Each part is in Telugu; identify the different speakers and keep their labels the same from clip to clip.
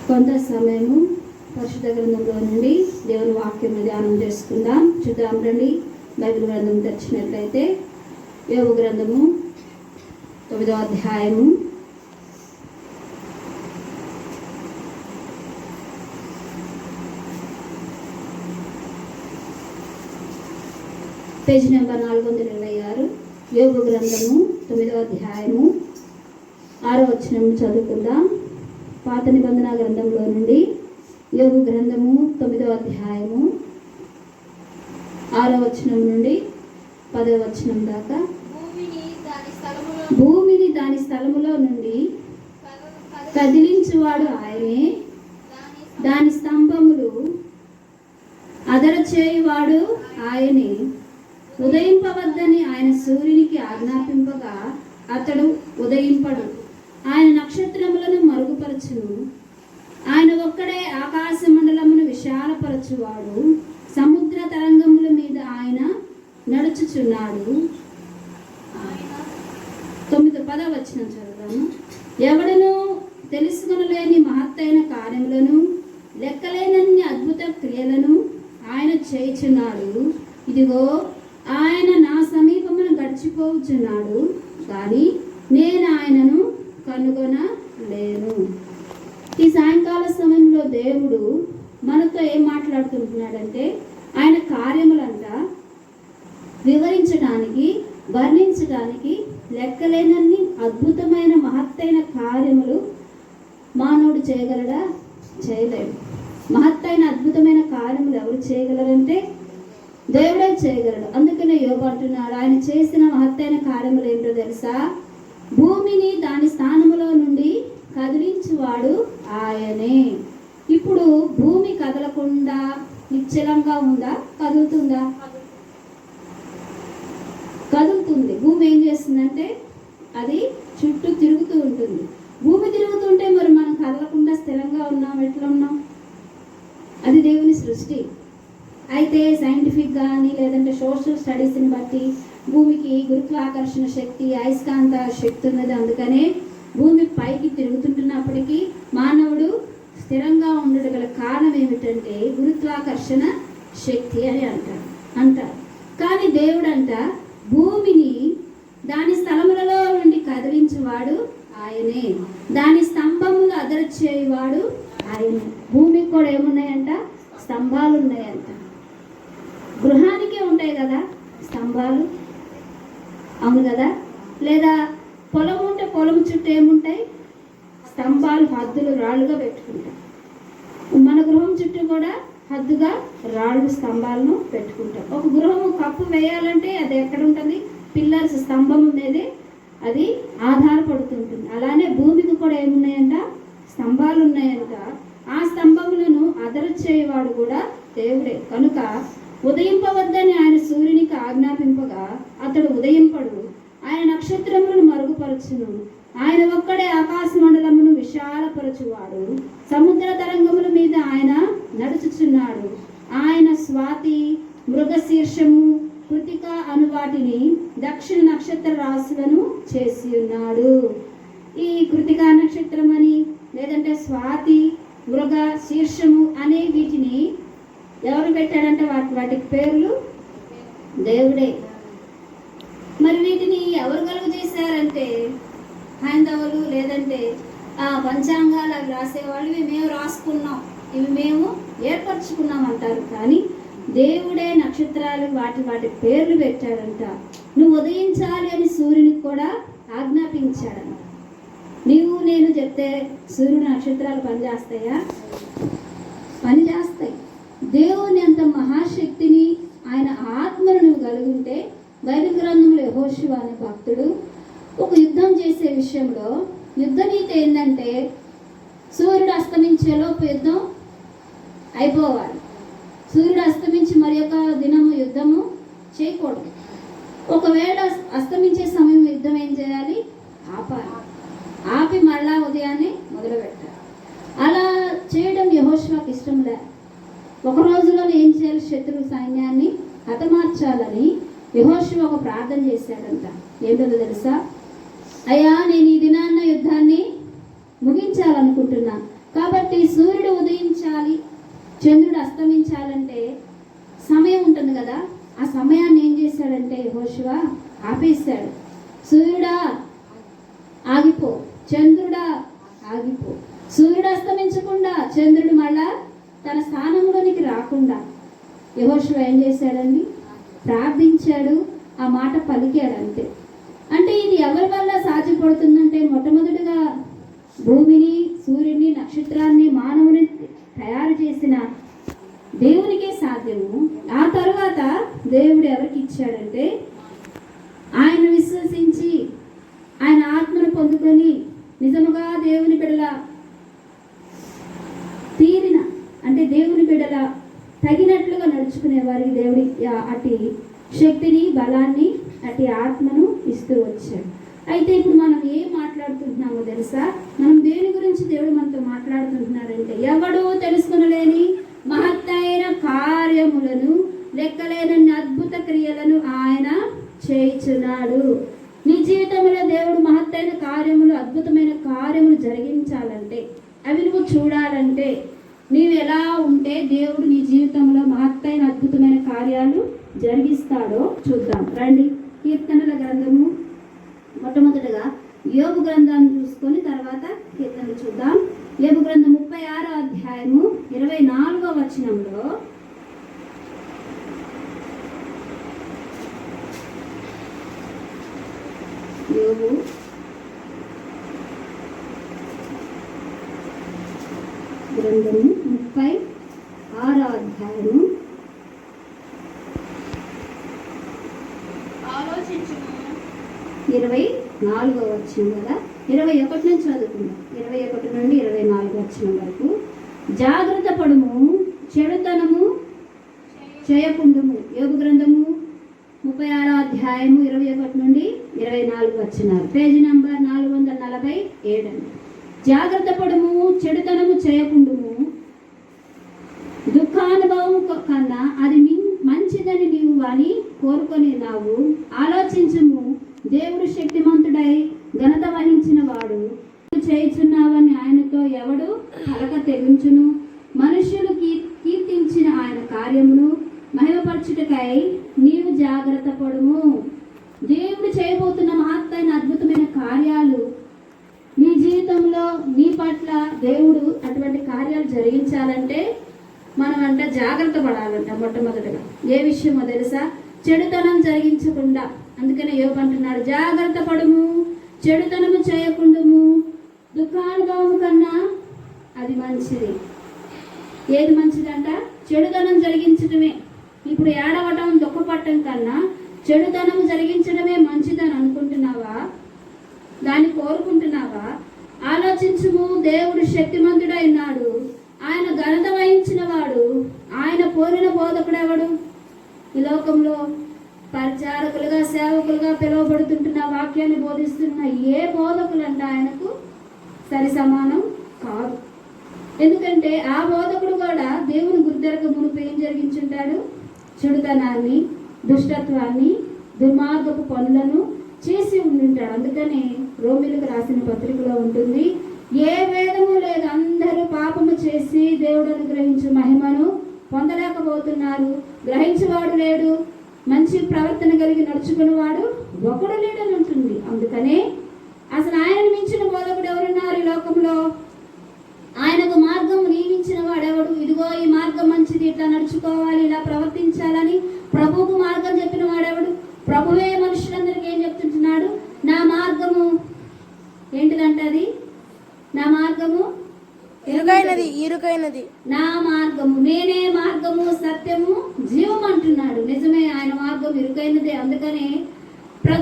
Speaker 1: కొంత సమయము పరిశుద్ధ గ్రంథంలో నుండి దేవుని వాక్యం ధ్యానం చేసుకుందాం. చూద్దాం రండి. బైబిల్ గ్రంథం తెచ్చినట్లయితే యోబు గ్రంథము 9వ అధ్యాయము పేజీ నెంబర్ 426. యోబు గ్రంథము 9వ అధ్యాయము 6వ వచనం చదువుకుందాం. పాత నిబంధన గ్రంథంలో నుండి యోబు గ్రంథము 9వ అధ్యాయము 6వ వచనం నుండి 10వ వచనం దాకా. భూమిని దాని స్థలములో నుండి కదిలించువాడు ఆయనే, దాని స్తంభములు అదర చేయువాడు ఆయనే. ఉదయింపవద్దని ఆయన సూర్యునికి ఆజ్ఞాపింపగా అతడు ఉదయింపడు. ఆయన నక్షత్రములను మరుగుపరచును. ఆయన ఒక్కడే ఆకాశ మండలమును విశాలపరచువాడు. సముద్ర తరంగముల మీద ఆయన నడుచుచున్నాడు. 10వ వచనం చదువుదాము. ఎవడను తెలుసుకొనలేని మహత్తైన కార్యములను లెక్కలేనన్ని అద్భుత క్రియలను ఆయన చేయుచున్నాడు. ఇదిగో ఆయన నా సమీపమును గడిచిపోవచ్చున్నాడు, కానీ నేను ఆయనను కనుగొనలేను. ఈ సాయంకాల సమయంలో దేవుడు మనతో ఏం మాట్లాడుతుంటున్నాడంటే, ఆయన కార్యములంట వివరించడానికి, వర్ణించడానికి లెక్కలేనన్ని అద్భుతమైన మహత్తైన కార్యములు మానవుడు చేయగలడా? చేయలేడు. మహత్తైన అద్భుతమైన కార్యములు ఎవరు చేయగలరంటే దేవుడే చేయగలడు. అందుకనే యోబు అంటున్నాడు, ఆయన చేసిన మహత్తైన కార్యములు ఏంటో తెలుసా? భూమిని దాని స్థానములో నుండి కదిలించువాడు ఆయనే. ఇప్పుడు భూమి కదలకుండా నిశ్చలంగా ఉందా? కదులుతుందా? కదులుతుంది. భూమి ఏం చేస్తుందంటే అది చుట్టూ తిరుగుతూ ఉంటుంది. భూమి తిరుగుతుంటే మరి మనం కదలకుండా స్థిరంగా ఉన్నాం, ఎట్లా ఉన్నాం? అది దేవుని సృష్టి. అయితే సైంటిఫిక్ కానీ లేదంటే సోషల్ స్టడీస్ని బట్టి భూమికి గురుత్వాకర్షణ శక్తి, అయస్కాంత శక్తి ఉన్నది. అందుకనే భూమి పైకి తిరుగుతుంటున్నప్పటికీ మానవుడు స్థిరంగా ఉండడం గల కారణం ఏమిటంటే గురుత్వాకర్షణ శక్తి అని అంటారు. కానీ దేవుడంట భూమిని దాని స్థలములలో నుండి కదిలించేవాడు ఆయనే, దాని స్తంభములు అదరచేవాడు ఆయనే. భూమికి కూడా ఏమున్నాయంట? స్తంభాలు ఉన్నాయంట. గృహానికే ఉంటాయి కదా స్తంభాలు, అవును కదా? లేదా పొలం ఉంటే పొలం చుట్టూ ఏముంటాయి? స్తంభాలు, హద్దులు, రాళ్ళుగా పెట్టుకుంటాం. మన గృహం చుట్టూ కూడా హద్దుగా రాళ్ళు, స్తంభాలను పెట్టుకుంటాం. ఒక గృహము కప్పు వేయాలంటే అది ఎక్కడ ఉంటుంది? పిల్లర్స్, స్తంభం మీదే అది ఆధారపడుతుంటుంది. అలానే భూమికి కూడా ఏమున్నాయంట? స్తంభాలు ఉన్నాయంట. ఆ స్తంభములను అదరచేయవాడు కూడా దేవుడే. కనుక ఉదయింపవద్దని ఆయన సూర్యునికి ఆజ్ఞాపింపగా అతడు ఉదయింపడు. ఆయన నక్షత్రములను మరుగుపరచును. ఆయన ఒక్కడే ఆకాశ మండలమును విశాలపరచువాడు. సముద్ర తరంగముల మీద ఆయన నడుచుచున్నాడు. ఆయన స్వాతి, మృగశీర్షము, కృతిక అను వాటిని దక్షిణ నక్షత్ర రాశులను చేసి ఉన్నాడు. ఈ కృతికా నక్షత్రం అని లేదంటే స్వాతి, మృగ శీర్షము అనే వీటిని ఎవరు పెట్టాడంటే వాటికి పేర్లు దేవుడే. మరి వీటిని ఎవరు కలుగు చేశారంటే హైందవులు, లేదంటే పంచాంగాలు అవి రాసేవాళ్ళు. ఇవి మేము రాసుకున్నాం, ఇవి మేము ఏర్పరచుకున్నాం అంటారు. కానీ దేవుడే నక్షత్రాలు వాటి పేర్లు పెట్టాడంట. నువ్వు ఉదయించాలి అని సూర్యునికి కూడా ఆజ్ఞాపించాడంట. నీవు నేను చెప్తే సూర్యుడు, నక్షత్రాలు పనిచేస్తాయా? పనిచేస్తాయి. దేవుని అంత మహాశక్తిని, ఆయన ఆత్మను నువ్వు కలిగి బైబిల్ గ్రంథంలో యెహోషువ అనే భక్తుడు ఒక యుద్ధం చేసే విషయంలో యుద్ధ నీతి ఏంటంటే సూర్యుడు అస్తమించేలోపు యుద్ధం అయిపోవాలి. సూర్యుడు అస్తమించి మరి యొక్క దినము యుద్ధము చేయకూడదు. ఒకవేళ అస్తమించే సమయం యుద్ధం ఏం చేయాలి? ఆపాలి. ఆపి మళ్ళా ఉదయాన్నే మొదలు పెట్టాలి. అలా చేయడం యెహోషువకి ఇష్టం లే. ఒక రోజులో ఏం చేయాలి? శత్రు సైన్యాన్ని హతమార్చాలని యెహోషువ ఒక ప్రార్థన చేశాడంట. ఏంటో తెలుసా? అయ్యా, నేను ఈ దినాన్న యుద్ధాన్ని ముగించాలనుకుంటున్నా, కాబట్టి సూర్యుడు ఉదయించాలి, చంద్రుడు అస్తమించాలంటే సమయం ఉంటుంది కదా. ఆ సమయాన్ని ఏం చేశాడంటే యెహోషువ ఆపేశాడు. సూర్యుడా ఆగిపో, చంద్రుడా ఆగిపో. సూర్యుడు అస్తమించకుండా చంద్రుడు మళ్ళా తన స్థానంలోనికి రాకుండా యెహోషువ ఏం చేశాడండి? ప్రార్థించాడు, ఆ మాట పలికాడు అంతే. అంటే ఇది ఎవరి వల్ల సాధ్యపడుతుందంటే మొట్టమొదటిగా భూమిని, సూర్యుని, నక్షత్రాన్ని, మానవుని తయారు చేసిన దేవునికే సాధ్యము. ఆ తర్వాత దేవుడు ఎవరికి ఇచ్చాడంటే ఆయన విశ్వసించి ఆయన ఆత్మను పొందుకొని నిజముగా దేవుని బిడ్డల తీరిన అంటే దేవుని బిడ్డల తగినట్లుగా నడుచుకునే వారికి దేవుడి అటు శక్తిని, బలాన్ని, అటు ఆత్మను ఇస్తూ వచ్చాడు. అయితే ఇప్పుడు మనం ఏం మాట్లాడుతుంటున్నామో తెలుసా? మనం దేని గురించి దేవుడు మనతో మాట్లాడుతుంటున్నారంటే ఎవడో తెలుసుకొనలేని మహత్తైన కార్యములను, లెక్కలేనన్ని అద్భుత క్రియలను ఆయన చేయుచున్నాడు. నీ జీవితంలో దేవుడు మహత్తైన కార్యములు, అద్భుతమైన కార్యములు జరిగించాలంటే, అవి నువ్వు చూడాలంటే, నీవు ఎలా ఉంటే దేవుడు నీ జీవితంలో మహత్తైన అద్భుతమైన కార్యాలు జరిగిస్తాడో చూద్దాం రండి. కీర్తనల గ్రంథము మొట్టమొదటిగా యోబు గ్రంథాన్ని చూసుకొని తర్వాత కీర్తనలు చూద్దాం. యోబు గ్రంథం 36వ అధ్యాయము 24వ వచనంలో యోబు గ్రంథము 36వ అధ్యాయము
Speaker 2: ఆలోచించుము
Speaker 1: 24వ వచనం కదా, 21 నుంచి చదువుకుందాం. 21 నుండి 24 వచనం వరకు. జాగ్రత్త పడుము, చెడుతనము చేయకుండుము. యోబు గ్రంథము 36వ అధ్యాయము 21 నుండి 24 వచనాలు, పేజీ నంబర్ 447. జాగ్రత్త పడుము, చెడుతనము చేయకుండుము. దుఃఖానుభవం కన్నా అది మంచిదని నీవు వాని కోరుకొని నావు. ఆలోచించుము, దేవుడు శక్తిమంతుడై ఘనత వహించిన వాడు. చేయుచున్నావని ఆయనతో ఎవడు పలక తెగించును? మనుష్యులు కీర్తించిన ఆయన కార్యమును మహిమపరచుటకై నీవు జాగ్రత్త పడుము. దేవుడు చేయబోతున్న మహత్తైన అద్భుతమైన కార్యాలు నీ జీవితంలో నీ పట్ల దేవుడు అటువంటి కార్యాలు జరిగించాలంటే మనం జాగ్రత్త పడాలంట. మొట్టమొదటిగా ఏ విషయమో తెలుసా? చెడుతనం జరిగించకుండా. అందుకనే యోబు అంటున్నాడు, జాగ్రత్త పడుము, చెడుతనము చేయకుండుము. దుఃఖానుభవం కన్నా అది మంచిది. ఏది మంచిదంట? చెడుతనం జరిగించడమే. ఇప్పుడు ఏడవటం దుఃఖపడటం కన్నా చెడుతనము జరిగించడమే మంచిదని అనుకుంటున్నావా? దాన్ని కోరుకుంటున్నావా? ఆలోచించుము, దేవుడు శక్తిమంతుడై ఉన్నాడు. ఆయన ఘనత వహించిన వాడు. ఆయన పోలిన బోధకుడు ఎవడు? ఈ లోకంలో పరిచారకులుగా సేవకులుగా పిలువబడుతుంటున్న, వాక్యాన్ని బోధిస్తున్న ఏ బోధకులంట ఆయనకు సరి సమానం కాదు. ఎందుకంటే ఆ బోధకుడు కూడా దేవుని గుర్తెరక మునుపు ఏం జరిగించుంటాడు? చెడుతనాన్ని, దుష్టత్వాన్ని, దుర్మార్గపు పనులను చేసి ఉండుంటాడు. అందుకనే రోమిలకు రాసిన పత్రికలో ఉంటుంది, ఏ వేదము లేదు, అందరూ పాపము చేసి దేవుడు అనుగ్రహించు మహిమను పొందలేకపోతున్నారు. గ్రహించేవాడు లేడు, మంచి ప్రవర్తన కలిగి నడుచుకునేవాడు ఒకడు లేడని ఉంటుంది. అందుకనే అసలు ఆయనను మించిన బోధకుడు ఎవరున్నారు ఈ లోకంలో? ఆయనకు మార్గం నియమించిన వాడెవడు? ఇదిగో ఈ మార్గం మంచిది, ఇట్లా నడుచుకోవాలి, ఇలా ప్రవర్తించాలని ప్రభువుకు మార్గం చెప్పిన వాడెవడు? ప్రభువే మనుషులందరికీ ఏం చెప్తుంటున్నాడు? నా మార్గము ఏంటిదంటే అది నా మార్గము
Speaker 2: ఇరుకైనది,
Speaker 1: నా మార్గము, నేనే మార్గము, సత్యము, జీవం అంటున్నాడు. నిజమే, ఆయన మార్గం ఇరుకైనదే. అందుకనే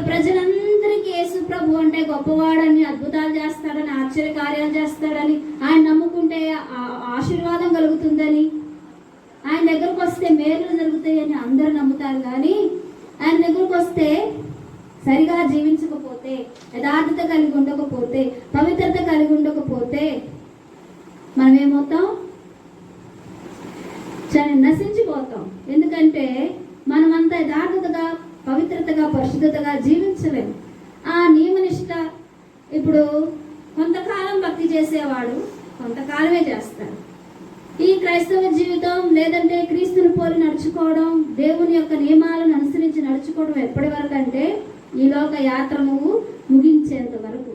Speaker 1: ప్రజలందరికీ యేసు ప్రభు అంటే గొప్పవాడని, అద్భుతాలు చేస్తాడని, ఆశ్చర్య కార్యాలు చేస్తాడని, ఆయన నమ్ముకుంటే ఆశీర్వాదం కలుగుతుందని, ఆయన దగ్గరకు వస్తే మేలు జరుగుతాయని అందరూ నమ్ముతారు. కానీ ఆయన దగ్గరకు వస్తే సరిగా జీవించకపోతే, యథార్థత కలిగి ఉండకపోతే, పవిత్రత కలిగి ఉండకపోతే మనం ఏమవుతాం? నశించిపోతాం. ఎందుకంటే మనమంతా యథార్థతగా, పవిత్రతగా, పరిశుద్ధతగా జీవించలేము. ఆ నియమనిష్ట ఇప్పుడు కొంతకాలం భక్తి చేసేవాడు కొంతకాలమే చేస్తాడు. ఈ క్రైస్తవ జీవితం లేదంటే క్రీస్తుని పోలి నడుచుకోవడం, దేవుని యొక్క నియమాలను అనుసరించి నడుచుకోవడం ఎప్పటి వరకు అంటే ఈ లోక యాత్ర నువ్వు ముగించేంత వరకు.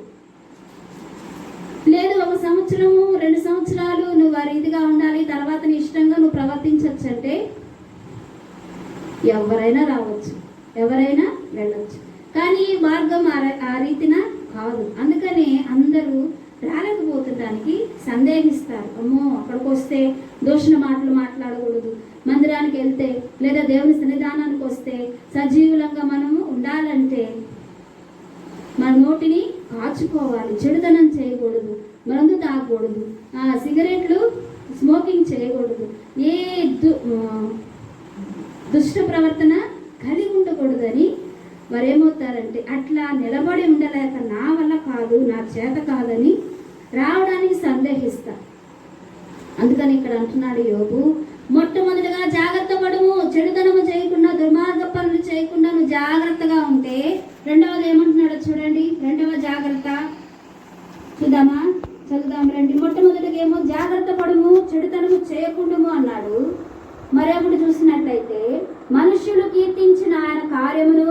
Speaker 1: లేదు 1 సంవత్సరము 2 సంవత్సరాలు నువ్వు ఆ రీతిగా ఉండాలి, తర్వాత నీ ఇష్టంగా నువ్వు ప్రవర్తించవచ్చు అంటే ఎవరైనా రావచ్చు, ఎవరైనా వెళ్ళొచ్చు. కానీ ఈ మార్గం ఆ రీతిన కాదు. అందుకనే అందరూ రాలేకపోతుండడానికి సందేహిస్తారు. అమ్మో, అక్కడికి వస్తే దూషణ మాటలు మాట్లాడకూడదు, మందిరానికి వెళ్తే లేదా దేవుని సన్నిధానానికి వస్తే సజీవులంగా మనము ఉండాలంటే మన నోటిని కాచుకోవాలి, చెడుతనం చేయకూడదు, మందు తాగకూడదు, సిగరెట్లు స్మోకింగ్ చేయకూడదు, ఏ దుష్ట ప్రవర్తన కలిగి ఉండకూడదని వారు ఏమవుతారంటే అట్లా నిలబడి ఉండలేక నా వల్ల కాదు, నా చేత కాదని రావడానికి సందేహిస్తారు. అందుకని ఇక్కడ అంటున్నాడు యోబు, మొట్టమొదటిగా జాగ్రత్త పడము, చెడుతనము చేయకుండా, దుర్మార్గ పనులు చేయకుండా నువ్వు జాగ్రత్తగా ఉంటే, రెండవది ఏమంటున్నాడో చూడండి. రెండవ జాగ్రత్త చూద్దామా? చదువుదాం రండి. మొట్టమొదటిగా ఏమో జాగ్రత్త పడుము, చెడుతనము చేయకుండాము అన్నాడు. మరొకటి చూసినట్లయితే మనుష్యులు కీర్తించిన ఆయన కార్యమును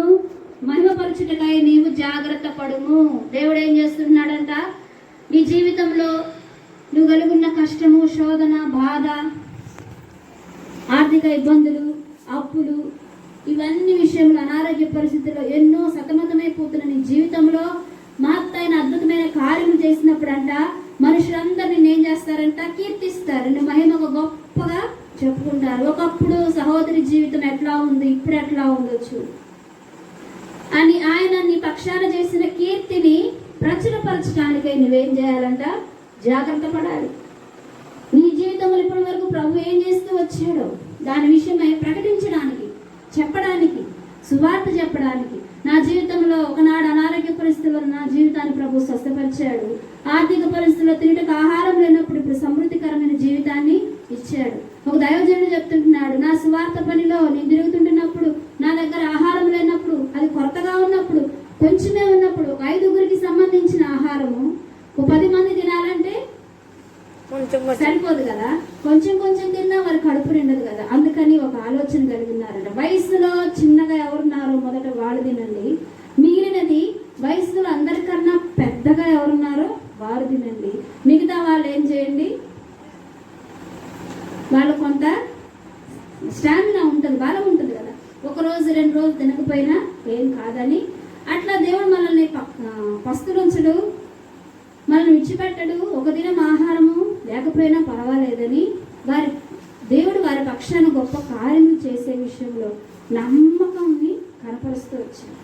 Speaker 1: మహిమపరచుటకై నీవు జాగ్రత్త పడుము. దేవుడు ఏం చేస్తున్నాడంట? నీ జీవితంలో నువ్వు కలుగున్న కష్టము, శోధన, బాధ, ఆర్థిక ఇబ్బందులు, అప్పులు, ఇవన్నీ విషయంలో, అనారోగ్య పరిస్థితుల్లో ఎన్నో సతమతమైపోతున్న నీ జీవితంలో మహత్తైన అద్భుతమైన కార్యము చేసినప్పుడంట మనుషులందరూ ఏం చేస్తారంట? కీర్తిస్తారు. నువ్వు మహిమగా గొప్పగా చెప్పుకుంటారు. ఒకప్పుడు సహోదరి జీవితం ఎట్లా ఉంది, ఇప్పుడు ఎట్లా ఉండొచ్చు అని ఆయన నీ పక్షాన చేసిన కీర్తిని ప్రచురపరచడానికై నువ్వేం చేయాలంట? జాగ్రత్త పడాలి. నీ జీవితంలో ఇప్పటి వరకు ప్రభు ఏం చేస్తూ వచ్చాడో దాని విషయమై ప్రకటించడానికి, చెప్పడానికి, సువార్త చెప్పడానికి. నా జీవితంలో ఒకనాడు అనారోగ్య పరిస్థితుల్లో నా జీవితాన్ని ప్రభు స్వస్థపరిచాడు. ఆర్థిక పరిస్థితుల్లో తినటకు ఆహారం లేనప్పుడు ఇప్పుడు సమృద్ధికరమైన జీవితాన్ని ఇచ్చాడు. ఒక దైవజనుడు చెప్తుంటున్నాడు, నా సువార్త పనిలో నేను తిరుగుతుంటున్నప్పుడు, నా దగ్గర ఆహారం లేనప్పుడు, అది కొరతగా ఉన్నప్పుడు, కొంచెమే ఉన్నప్పుడు, ఒక 5గురికి సంబంధించిన ఆహారము ఒక 10 మంది తినాలంటే సరిపోదు కదా. కొంచెం కొంచెం తిన్నా వారి కడుపు నిండదు కదా. అందుకని ఒక ఆలోచన కలిగి ఉన్నారంట. వయసులో చిన్నగా ఎవరున్నారో మొదట వాళ్ళు తినండి, మిగిలినది వయసులో అందరికన్నా పెద్దగా ఎవరున్నారో వారు తినండి, మిగతా వాళ్ళు ఏం చేయండి? వాళ్ళు కొంత స్టామినా ఉంటుంది, బలం ఉంటుంది కదా. 1 రోజు 2 రోజులు తినకపోయినా ఏం కాదని. అట్లా దేవుడు మనల్ని పస్తులుంచడు, మనల్ని విడిచిపెట్టడు. ఒక దినం ఆహారము లేకపోయినా పర్వాలేదని దేవుడు వారి పక్షాన గొప్ప కార్యం చేసే విషయంలో నమ్మకంని కనపరుస్తూ వచ్చాడు.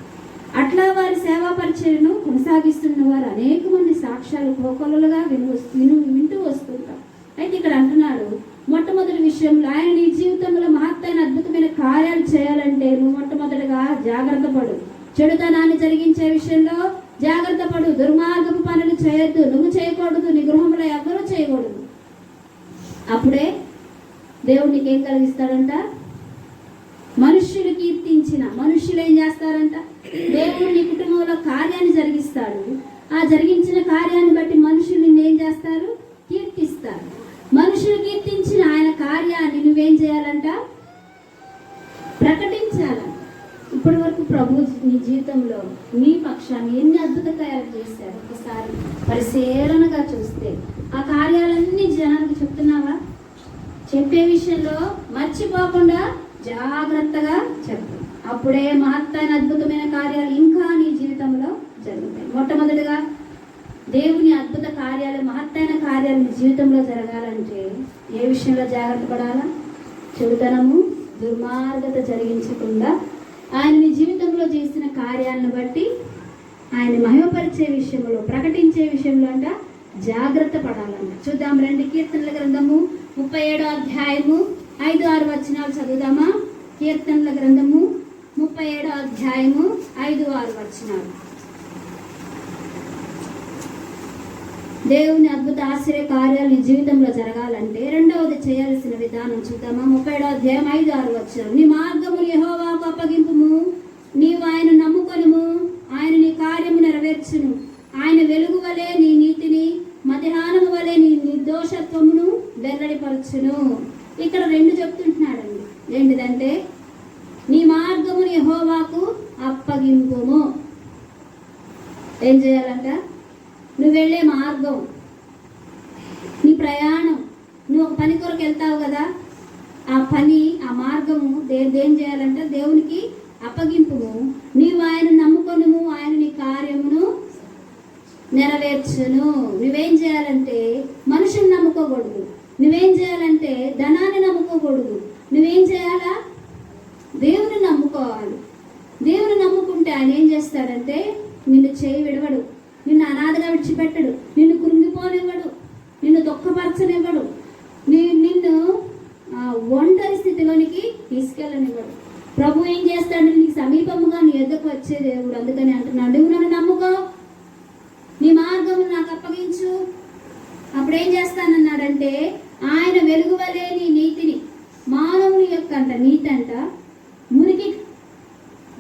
Speaker 1: అట్లా వారి సేవా పరిచయను కొనసాగిస్తున్న వారు అనేక మంది సాక్ష్యాలు కోకొల్లలుగా వింటూ వస్తుంటాం. అయితే ఇక్కడ అంటున్నాడు, మొట్టమొదటి విషయంలో ఆయన నీ జీవితంలో మహత్తైన అద్భుతమైన కార్యాలు చేయాలంటే నువ్వు మొట్టమొదటిగా జాగ్రత్త పడు. చెడుతనాన్ని జరిగించే విషయంలో జాగ్రత్త పడు. దుర్మార్గపు పనులు చేయొద్దు, నువ్వు చేయకూడదు, నీ గృహంలో ఎవరూ చేయకూడదు. అప్పుడే దేవుడు నీకేం కలిగిస్తాడంట? మనుష్యులు కీర్తించిన మనుష్యులు ఏం చేస్తారంట? దేవుడు నీ కుటుంబంలో కార్యాన్ని జరిగిస్తాడు. ఆ జరిగించిన కార్యాన్ని బట్టి మనుషులు ఏం చేస్తారు? కీర్తిస్తారు. మనుషులు కీర్తించిన ఆయన కార్యాన్ని నువ్వేం చేయాలంట? ప్రకటించాలంట. ఇప్పటి వరకు ప్రభు నీ జీవితంలో నీ పక్షాన్ని ఎన్ని అద్భుత కార్యాలు చేశారు ఒకసారి పరిశీలనగా చూస్తే ఆ కార్యాలన్నీ జనానికి చెప్తున్నావా? చెప్పే విషయంలో మర్చిపోకుండా జాగ్రత్తగా చెప్పు. అప్పుడే మహత్తైన అద్భుతమైన కార్యాలు ఇంకా నీ జీవితంలో జరుగుతాయి. మొట్టమొదటిగా దేవుని అద్భుత కార్యాలు, మహత్తైన కార్యాలు నీ జీవితంలో జరగాలంటే ఏ విషయంలో జాగ్రత్త పడాలా? చెడుతనము, దుర్మార్గత జరిగించకుండా ఆయన నీ జీవితంలో చేసిన కార్యాలను బట్టి ఆయన మహిమపరిచే విషయంలో, ప్రకటించే విషయంలో అంట జాగ్రత్త పడాలంట. చూద్దాం రండి. కీర్తనల గ్రంథము 37వ అధ్యాయము 5-6 వచనాలు చదువుదామా? కీర్తనల గ్రంథము 37వ అధ్యాయము 5-6 వచనాలు. దేవుని అద్భుత ఆశ్చర్య కార్యాలు నీ జీవితంలో జరగాలంటే రెండవది చేయాల్సిన విధానం చూద్దామా? 37వ అధ్యాయం 5-6 వచనాలు. నీ మార్గములు యెహోవాకు అప్పగింపుము, నీవు ఆయన నమ్ముకొనుము, ఆయన నీ కార్యము నెరవేర్చును. ఆయన వెలుగు వలె నీ నీతిని, మధ్యాహ్నము వలె నీ నిర్దోషత్వమును వెల్లడిపరచును. ఇక్కడ 2 చెప్తుంటున్నాడండి. ఏంటిదంటే నీ మార్గమును యెహోవాకు అప్పగింపుము. ఏం చేయాలంట? నువ్వు వెళ్ళే మార్గం, నీ ప్రయాణం, నువ్వు ఒక పని కొరకు వెళ్తావు కదా, ఆ పని, ఆ మార్గము ఏం చేయాలంట? దేవునికి అప్పగింపుము. నీవు ఆయన నమ్ముకొనుము, ఆయన నీ కార్యమును నెరవేర్చును. నువ్వేం చేయాలంటే మనుషుని నమ్ముకోకూడదు. నువ్వేం చేయాలంటే ధనాన్ని నమ్ముకోకూడదు. నువ్వేం చేయాలా? దేవుని నమ్ముకోవాలి. దేవుని నమ్ముకుంటే ఆయన ఏం చేస్తాడంటే నిన్ను చేయి విడవడు, నిన్ను అనాథగా విడిచిపెట్టడు, నిన్ను కృంగిపోనివ్వడు, నిన్ను దుఃఖపరచనివ్వడు, నిన్ను ఒంటరి స్థితిలోనికి తీసుకెళ్ళనివ్వడు. ప్రభు ఏం చేస్తాడు? నీకు సమీపముగా నీ ఎద్దకు వచ్చే దేవుడు. అందుకని అంటున్నాడు, నువ్వు నన్ను నమ్ముకో, నీ మార్గము నాకు అప్పగించు, అప్పుడేం చేస్తానన్నాడంటే ఆయన వెలుగు వలె నీ నీతిని, మానవుని యొక్క నీతి అంట మురికి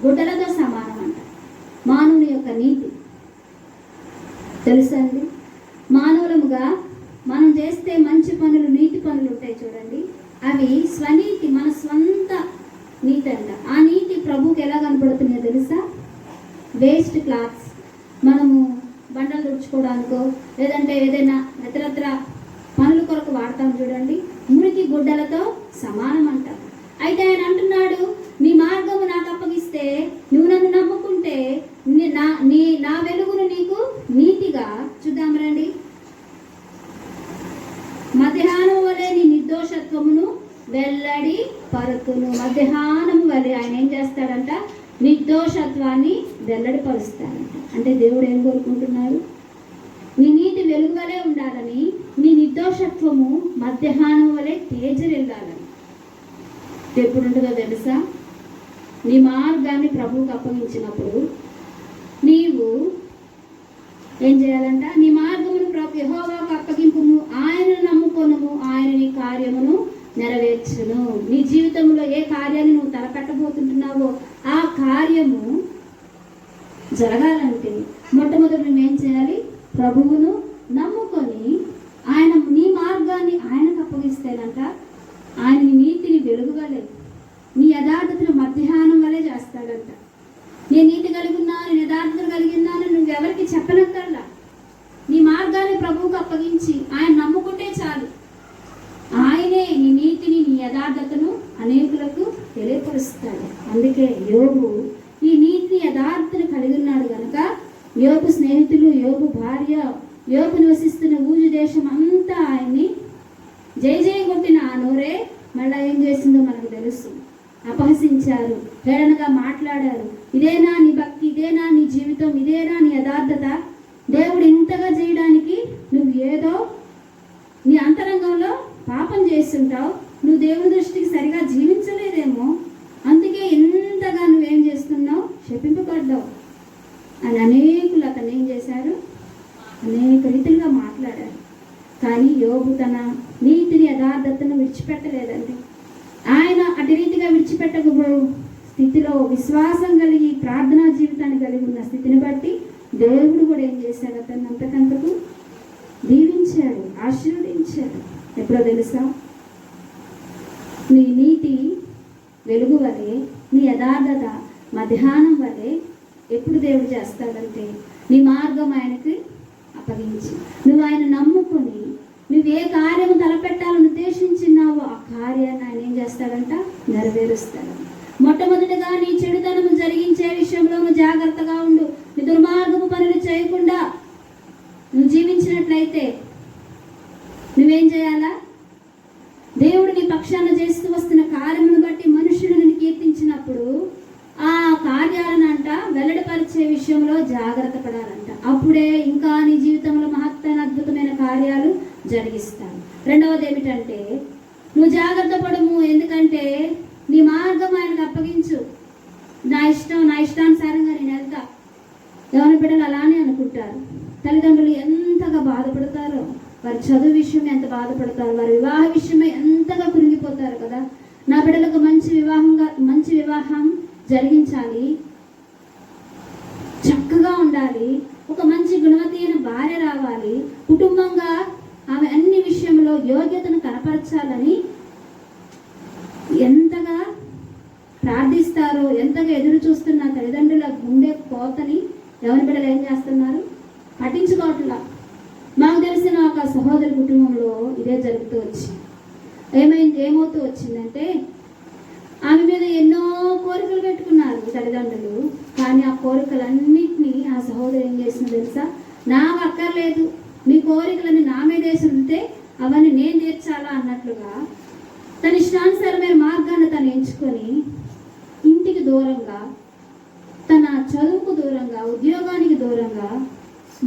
Speaker 1: గుడ్డలతో సమానం అంట. మానవుని యొక్క నీతి తెలుసండి. మానవుల మూలముగా మనం చేస్తే మంచి పనులు, నీతి పనులు ఉంటాయి చూడండి, అవి స్వనీతి, మన స్వంత నీతి అంట. ఆ నీతి ప్రభువుకి ఎలా కనపడుతున్నాయో తెలుసా? వేస్ట్ క్లాత్స్, మనము బండలు తుడుచుకోవడానికో లేదంటే ఏదైనా ఇతరత్ర పనుల కొరకు వాడతాం చూడండి, మురికి గుడ్డలతో సమానం అంటారు. అయితే ఆయన అంటున్నాడు, నీ మార్గము నాకు అప్పగిస్తే, నువ్వు నన్ను నమ్ముకుంటే నా వెలుగును నీకు నీతిగా, చూద్దాం రండి, మధ్యాహ్నం వలె నీ నిర్దోషత్వమును వెల్లడి పరుతును. మధ్యాహ్నం వలె ఆయన ఏం చేస్తాడంట? నిర్దోషత్వాన్ని వెల్లడి పరుస్తాడంట. అంటే దేవుడు ఏం కోరుకుంటున్నాడు? నీ నీతి వెలుగు వలె ఉండాలని, నీ నిర్దోషత్వము మధ్యాహ్నం వలె తేజరిల్లాలని. ఎప్పుడు ఉంటుందో తెలుసా? నీ మార్గాన్ని ప్రభువుకు అప్పగించినప్పుడు నీవు ఏం చేయాలంట? నీ మార్గమును ప్రభు యెహోవాకు అప్పగింపుము, ఆయనను నమ్ముకొనుము, ఆయన నీ కార్యమును నెరవేర్చును. నీ జీవితంలో ఏ కార్యాన్ని నువ్వు తలపెట్టబోతుంటున్నావో ఆ కార్యము జరగాలంటే మొట్టమొదటి నువ్వేం చేయాలి? ప్రభువును నమ్ముకొని ఆయన నీ మార్గాన్ని ఆయనకు అప్పగిస్తేనంట ఆయన నీ నీతిని వెలుగువలే, నీ యథార్థతను మధ్యాహ్నం వలె చేస్తాడంట. నేను నీతి కలిగి ఉన్నాను, నేను యథార్థతను కలిగి ఉన్నాను నువ్వెవరికి చెప్పనక్కర్లా. నీ మార్గాన్ని ప్రభువుకు అప్పగించి ఆయన నమ్ముకుంటే చాలు. ఆయనే నీ నీతిని, నీ యథార్థతను అనేకులకు తెలియపరుస్తాడు. అందుకే యోబు ఈ నీతిని, యథార్థతను కలిగి ఉన్నాడు కనుక యోబు స్నేహితులు, యోబు భార్య, యోబు నివసిస్తున్న ఊజు దేశం అంతా ఆయన్ని జై జై కొట్టిన ఆ నోరే మళ్ళా ఏం చేసిందో మనకు తెలుసు. అపహసించారు, హేళనగా మాట్లాడారు. ఇదేనా నీ భక్తి? ఇదేనా నీ జీవితం? ఇదేనా నీ యథార్థత? దేవుడు ఇంతగా చేయడానికి నువ్వు ఏదో నీ అంతరంగంలో పాపం చేస్తుంటావు, నువ్వు దేవుని దృష్టికి సరిగా జీవించలేదేమో, అందుకే ఇంతగా నువ్వేం చేస్తున్నావు, శపింపబడ్డావు అని అనేకులు అతను ఏం చేశారు? అనేక రీతిగా మాట్లాడారు. కానీ యోబు తన నీతిని, యథార్థతను విడిచిపెట్టలేదండి. ఆయన అటు రీతిగా విడిచిపెట్టకపో స్థితిలో విశ్వాసం కలిగి ప్రార్థనా జీవితాన్ని కలిగి ఉన్న స్థితిని బట్టి దేవుడు కూడా ఏం చేశాడు? అతన్ని అంతకంతకు దీవించాడు, ఆశీర్వదించాడు. ఎప్పుడో తెలుసా? నీ నీతి వెలుగు వలె, నీ యథార్థత మధ్యాహ్నం వలె ఎప్పుడు దేవుడు చేస్తాడంటే నీ మార్గం ఆయనకి అప్పగించి, నువ్వు ఆయన నమ్ముకొని నువ్వు ఏ కార్యము తలపెట్టాలని ఉద్దేశించినావో ఆ కార్యాన్ని ఆయన ఏం చేస్తాడంట? నెరవేరుస్తాడు. మొట్టమొదటిగా నీ చెడుతనము జరిగించే విషయంలో నువ్వు జాగ్రత్తగా ఉండు. నీ దుర్మార్గపు పనులు చేయకుండా నువ్వు జీవించినట్లయితే నువ్వేం చేయాలా? దేవుడు నీ పక్షాన చేస్తూ వస్తున్న కార్యమును బట్టి మనుషులు నిన్ను కీర్తించినప్పుడు ఆ కార్యాలనంట వెల్లడిపరిచే విషయంలో జాగ్రత్త పడాలంట. అప్పుడే ఇంకా నీ జీవితంలో మహత్తైన అద్భుతమైన కార్యాలు జరిగిస్తాను. రెండవది ఏమిటంటే నువ్వు జాగ్రత్త పడము. ఎందుకంటే నీ మార్గం ఆయనకు అప్పగించు. నా ఇష్టానుసారంగా నేను వెళ్తా. ఎవరి బిడ్డలు అలానే అనుకుంటారు. తల్లిదండ్రులు ఎంతగా బాధపడతారో, వారి చదువు విషయం ఎంత బాధపడతారు, వారి వివాహ విషయమై ఎంతగా కృంగిపోతారు కదా. నా బిడ్డలకు మంచి వివాహం జరిగించాలి, చక్కగా ఉండాలి, ఒక మంచి గుణవతి అయిన భార్య రావాలి, కుటుంబంగా ఆమె అన్ని విషయంలో యోగ్యతను కనపరచాలని ఎంతగా ప్రార్థిస్తారో, ఎంతగా ఎదురు చూస్తున్న తల్లిదండ్రుల గుండె కోతని ఎవరి బిడ్డలు ఏం చేస్తున్నారు? పట్టించుకోవట్లా. మాకు తెలిసిన ఒక సహోదరి కుటుంబంలో ఇదే జరుగుతూ వచ్చింది. ఏమవుతూ వచ్చిందంటే ఆమె మీద ఎన్నో కోరికలు పెట్టుకున్నారు తల్లిదండ్రులు. కానీ ఆ కోరికలన్నింటినీ ఆ సహోదరి ఏం చేసిందో తెలుసా? నాకు అక్కర్లేదు, మీ కోరికలని నా మీద వేసి అవన్నీ నేను తీర్చాలా అన్నట్లుగా తన ఇష్టానుసారమైన మార్గాన్ని తను ఎంచుకొని ఇంటికి దూరంగా, తన చదువుకు దూరంగా, ఉద్యోగానికి దూరంగా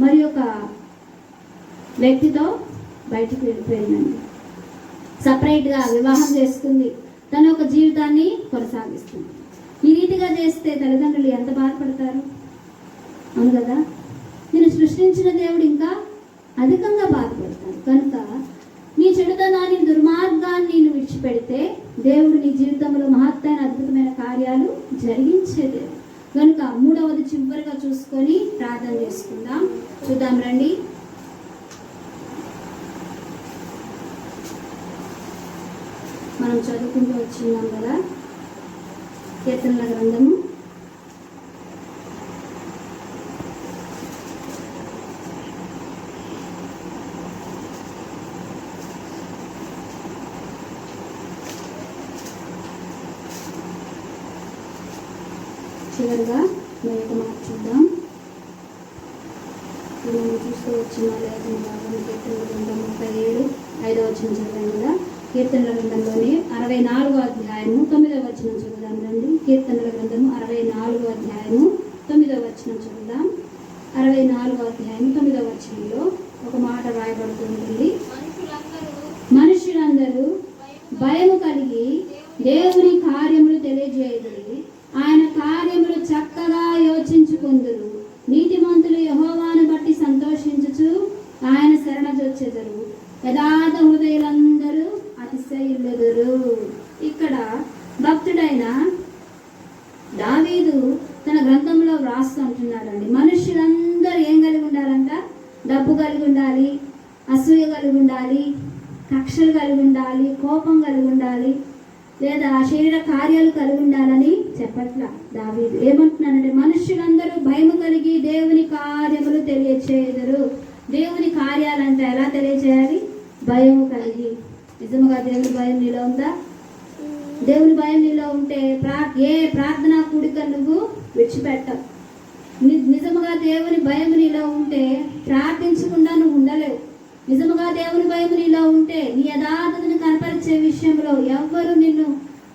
Speaker 1: మరి ఒక వ్యక్తితో బయటికి వెళ్ళిపోయిందండి. సపరేట్గా వివాహం చేసుకుంది, తన ఒక జీవితాన్ని కొనసాగిస్తుంది. ఈ రీతిగా చేస్తే తల్లిదండ్రులు ఎంత బాధపడతారు? అవును కదా. నేను సృష్టించిన దేవుడు ఇంకా అధికంగా బాధపడతాడు. కనుక నీ చెడుతనాన్ని, దుర్మార్గాన్ని నువ్వు విడిచిపెడితే దేవుడు నీ జీవితంలో మహత్తైన అద్భుతమైన కార్యాలు జరిగించేదే. కనుక మూడవది చివరిగా చూసుకొని ప్రార్థన చేసుకుందాం. చూద్దాం రండి. మనం చదువుకుంటూ వచ్చిన్నాం కదా కీర్తనల గ్రంథము. చివరిగా మేము మార్చుద్దాం. మనం చూస్తూ వచ్చిన లేఖన భాగం కీర్తనల గ్రంథం 37 వచనం చదివాం కదా. కీర్తనల గ్రంథంలోని 64వ అధ్యాయము 9వ వచనం చదువుదాం రండి. కీర్తనల గ్రంథము 64వ అధ్యాయము 9వ వచనం చదువుదాం. 64వ అధ్యాయం 9వ వచనంలో ఒక మాట రాయబడుతుంది. మనుషులందరూ భయము కలిగి దేవుని కార్యములు తెలియజేయుదురు, ఆయన కార్యములు చక్కగా యోచించుకొందురు. నీతిమంతులు యెహోవాను బట్టి సంతోషించుచు ఆయన శరణజొచ్చెదరు. యథార్థ హృదయులందరూ అతిశయిల్లుదురు. ఇక్కడ భక్తుడైన దావీదు తన గ్రంథంలో వ్రాస్తూ అంటున్నాడండి, మనుషులందరూ ఏం కలిగి ఉండాలంట? డబ్బు కలిగి ఉండాలి, అసూయ కలిగి ఉండాలి, కక్షలు కలిగి ఉండాలి, కోపం కలిగి ఉండాలి, లేదా శరీర కార్యాలు కలిగి ఉండాలని చెప్పట్లా దావీదు. ఏమంటున్నానంటే మనుషులందరూ భయము కలిగి దేవుని కార్యములు తెలియచేయుదురు. దేవుని కార్యాలంటే ఎలా తెలియచేయాలి? భయము కలిగి. నిజముగా దేవుని భయం నీలో ఉందా? దేవుని భయం నీలో ఉంటే ఏ ప్రార్థనా కూడిక నువ్వు విడిచిపెట్టవు. నిజముగా దేవుని భయం నీలో ఉంటే ప్రార్థించకుండా నువ్వు ఉండలేవు. నిజముగా దేవుని భయం నీలో ఉంటే నీ యథార్థతను కనపరిచే విషయంలో ఎవ్వరు నిన్ను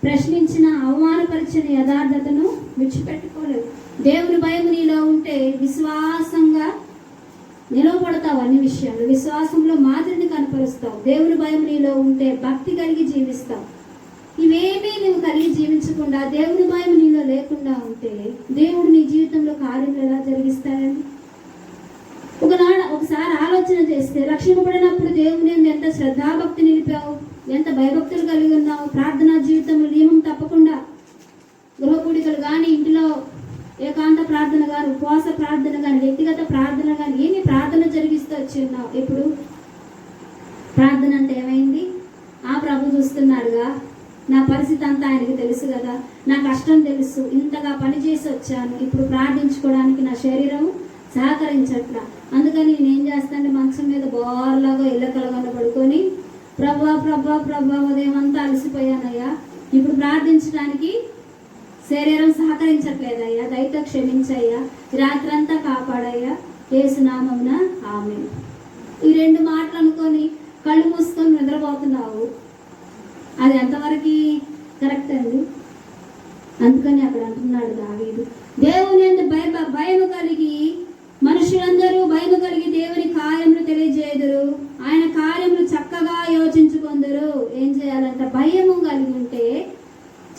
Speaker 1: ప్రశ్నించిన అవమానపరిచిన యథార్థతను విడిచిపెట్టుకోలేవు. దేవుని భయం నీలో ఉంటే విశ్వాసంగా నిలవబడతావు. అన్ని విషయాలు విశ్వాసంలో మాదిరిని కనపరుస్తావు. దేవుని భయం నీలో ఉంటే భక్తి కలిగి జీవిస్తావు. ఇవేమీ నువ్వు కలిగి జీవించకుండా దేవుని భయం నీలో లేకుండా ఉంటే దేవుడు నీ జీవితంలో కార్యం ఎలా జరిగిస్తాడండి? ఒకసారి ఆలోచన చేస్తే రక్షింపబడినప్పుడు దేవుని ఎంత శ్రద్ధాభక్తి నిలిపావు, ఎంత భయభక్తులు కలిగి ఉన్నావు. ప్రార్థనా జీవితంలో నియమం తప్పకుండా గృహకూడికలు కానీ, ఇంటిలో ఏకాంత ప్రార్థన కానీ, ఉపవాస ప్రార్థన కానీ, వ్యక్తిగత ప్రార్థన కానీ ఏమి ప్రార్థన జరిగిస్తూ వచ్చి ఉన్నావు. ఇప్పుడు ప్రార్థన అంటే ఏమైంది? ఆ ప్రభు చూస్తున్నాడుగా, నా పరిస్థితి అంతా ఆయనకు తెలుసు కదా, నా కష్టం తెలుసు, ఇంతగా పనిచేసి వచ్చాను, ఇప్పుడు ప్రార్థించుకోవడానికి నా శరీరం సహకరించట్లా. అందుకని నేనేం చేస్తానంటే మంచం మీద బోర్లాగా ఇళ్ళకలగా పడుకొని ప్రభా ప్రభా ప్రభా ఉదయం అంతా అలసిపోయానయ్యా, ఇప్పుడు ప్రార్థించడానికి శరీరం సహకరించట్లేదయ్యా, దయతో క్షమించయ్యా, రాత్రంతా కాపాడయ్యా, యేసు నామమున ఆమేన్. ఈ 2 మాటలు అనుకొని కళ్ళు మూసుకొని నిద్రపోతున్నావు. అది ఎంతవరకు కరెక్ట్ అండి? అందుకని అక్కడ అంటున్నాడు దావీదు, దేవుని యందు భయము కలిగి మనుషులందరూ భయము కలిగి దేవుని కార్యములు తెలియజేయుదురు, ఆయన కార్యములు చక్కగా యోచించుకొందురు. ఏం చేయాలంట? భయము కలిగి ఉంటే